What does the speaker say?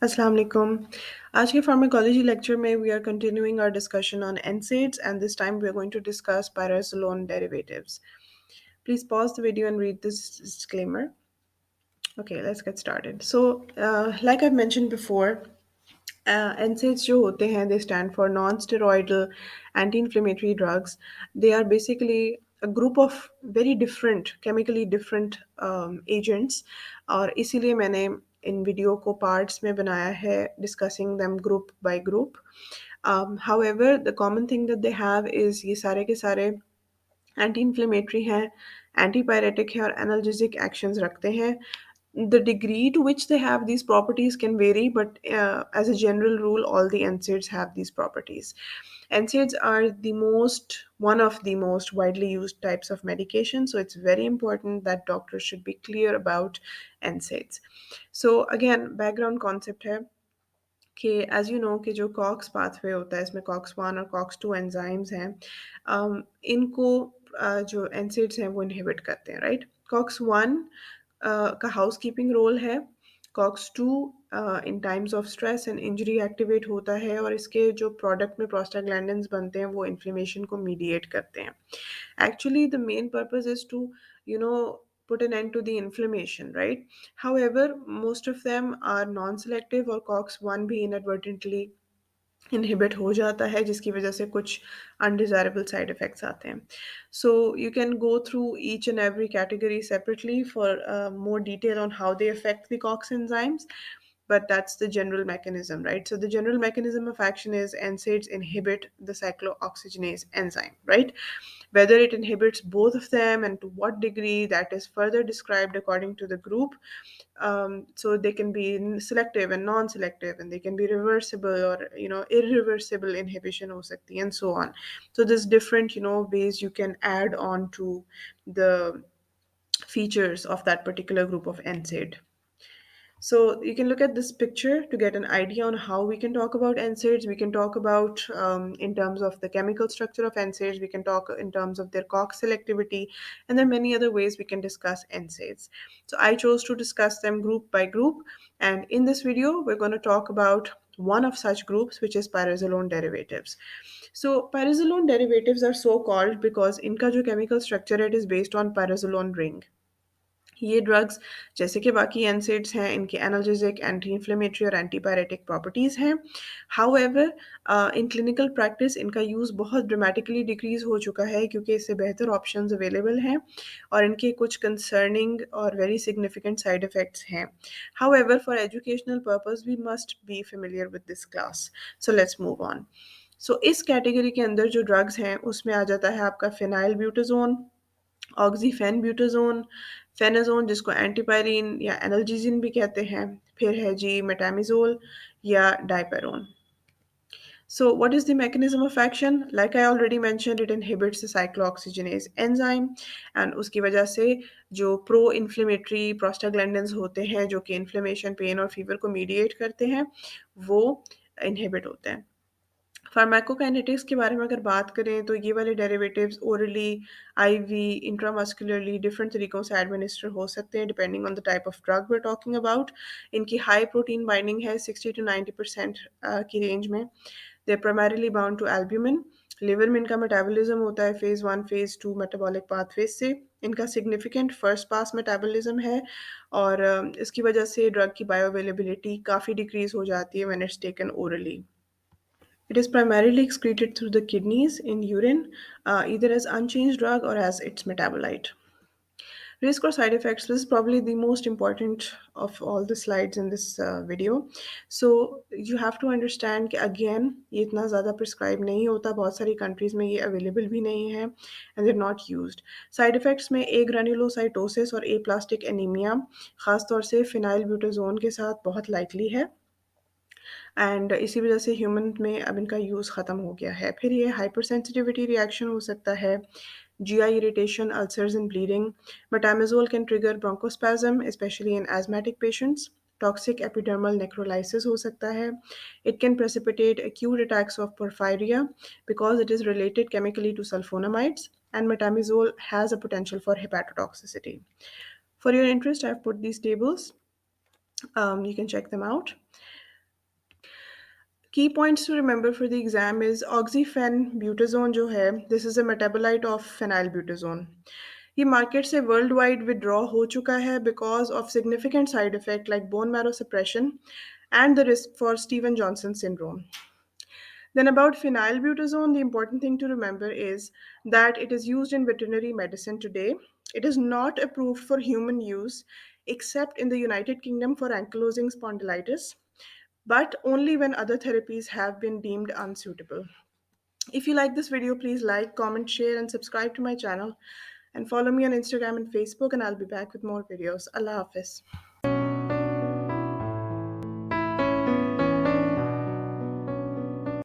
Assalamu alaikum. आज के pharmacology lecture में we are continuing our discussion on NSAIDs and this time we are going to discuss pyrazolone derivatives. Please pause the video and read this disclaimer. Okay, let's get started. Like I've mentioned before, NSAIDs जो होते हैं they stand for non-steroidal anti-inflammatory drugs. They are basically a group of very different chemically different agents और इसीलिए मैंने इन video को parts में बनाया है discussing them group by group. However, the common thing that they have is ये सारे के सारे एंटी इन्फ्लेमेटरी हैं, एंटीपायरेटिक है और एनाल्जेसिक एक्शंस रखते हैं. The degree to which they have these properties can vary, but as a general rule, all the NSAIDs have these properties. NSAIDs are one of the most widely used types of medication, so it's very important that doctors should be clear about NSAIDs. So again, background concept है कि as you know कि जो COX pathway होता है इसमें COX one और COX two enzymes हैं. इनको जो एनसेड्स हैं वो इनहिबिट करते हैं, राइट. कॉक्स वन का हाउस कीपिंग रोल है. COX two in times of stress and injury activate होता है और इसके जो प्रोडक्ट में प्रोस्टाग्लैंडिन्स बनते हैं वो इन्फ्लेमेशन को मीडिएट करते हैं. Actually, the main purpose is to, put an end to the inflammation, right? However, most of them are non-selective और COX-1 भी inadvertently inhibit हो जाता है जिसकी वजह से कुछ undesirable side effects आते हैं. So you can go through each and every category separately for more detail on how they affect the COX enzymes, but that's the general mechanism, right? So the general mechanism of action is NSAIDs inhibit the cyclooxygenase enzyme, right? Whether it inhibits both of them and to what degree, that is further described according to the group. So they can be selective and non-selective, and they can be reversible or irreversible inhibition ho sakti and so on. So there's different ways you can add on to the features of that particular group of NSAID. So you can look at this picture to get an idea on how we can talk about NSAIDs. We can talk about in terms of the chemical structure of NSAIDs. We can talk in terms of their COX selectivity, and there are many other ways we can discuss NSAIDs. So I chose to discuss them group by group, and in this video, we're going to talk about one of such groups, which is pyrazolone derivatives. So pyrazolone derivatives are so called because इनका जो chemical structure है, it is based on pyrazolone ring. ये drugs जैसे कि बाकी NSAIDs हैं इनके analgesic anti inflammatory और एंटीपायरेटिक प्रॉपर्टीज़ हैं. हाउएवर इन क्लिनिकल प्रैक्टिस इनका यूज़ बहुत ड्रामेटिकली डिक्रीज़ हो चुका है क्योंकि इससे बेहतर ऑप्शंस अवेलेबल हैं और इनके कुछ कंसर्निंग और वेरी सिग्निफिकेंट साइड इफ़ेक्ट्स हैं. However for educational purpose we must be familiar with this class. So let's move on. So इस कैटेगरी के अंदर जो ड्रग्स हैं उसमें आ जाता है आपका फिनाइल ब्यूटाजोन, ऑक्सीफेनब्यूटाजोन, फेनाजोन जिसको एंटीपायरिन या एनाल्जेसिन भी कहते हैं, फिर है जी मेटामिजोल या डाइपेरोन. So what is the mechanism of action? Like I already mentioned, it inhibits the cyclooxygenase enzyme and उसकी वजह से जो प्रो इन्फ्लेमेटरी प्रोस्टाग्लैंडिन्स होते हैं जो कि इन्फ्लेमेशन, पेन और फीवर को मीडिएट करते हैं वो इनहिबिट होते हैं. फार्माकोकाइनेटिक्स के बारे में अगर बात करें तो ये वाले derivatives orally, IV, intramuscularly different तरीक़ों से एडमिनिस्टर हो सकते हैं depending on the type of drug we are talking about. इनकी हाई प्रोटीन बाइंडिंग है 60 to 90% की रेंज में. They are primarily bound to albumin. Liver में इनका मेटाबॉलिज्म होता है फेज़ 1 फेज़ 2 मेटाबॉलिक पाथवेज से. इनका सिग्निफिकेंट फर्स्ट पास मेटाबॉलिज्म है और इसकी वजह से ड्रग की बायो अवेलेबिलिटी काफ़ी डिक्रीज़ हो जाती है when it's taken orally. It is primarily excreted through the kidneys in urine, either as unchanged drug or as its metabolite. Risk or side effects, this is probably the most important of all the slides in this video. So you have to understand कि again ये इतना ज़्यादा prescribe नहीं होता, बहुत सारी countries में ये available भी नहीं है and they're not used. Side effects में agranulocytosis और aplastic anemia ख़ास तौर से phenylbutazone के साथ बहुत likely है. एंड इसी वजह से ह्यूमन में अब इनका यूज़ ख़त्म हो गया है. फिर ये हाइपर सेंसिटिविटी रिएक्शन हो सकता है, GI irritation, ulcers and bleeding. Metamizole can trigger bronchospasm specially in asthmatic patients. Toxic epidermal necrolysis हो सकता है. It can precipitate acute attacks of porphyria because it is related chemically to sulfonamides, and metamizole has a potential for hepatotoxicity. For your interest, I've put these tables. You can check them out. Key points to remember for the exam is oxyphenbutazone जो है, this is a metabolite of phenylbutazone. ये market से world wide withdraw हो चुका है because of significant side effect like bone marrow suppression and the risk for Steven Johnson syndrome. Then, about phenylbutazone, the important thing to remember is that it is used in veterinary medicine today. It is not approved for human use except in the United Kingdom for ankylosing spondylitis, but only when other therapies have been deemed unsuitable. If you like this video, please like, comment, share, and subscribe to my channel. And follow me on Instagram and Facebook, and I'll be back with more videos. Allah Hafiz.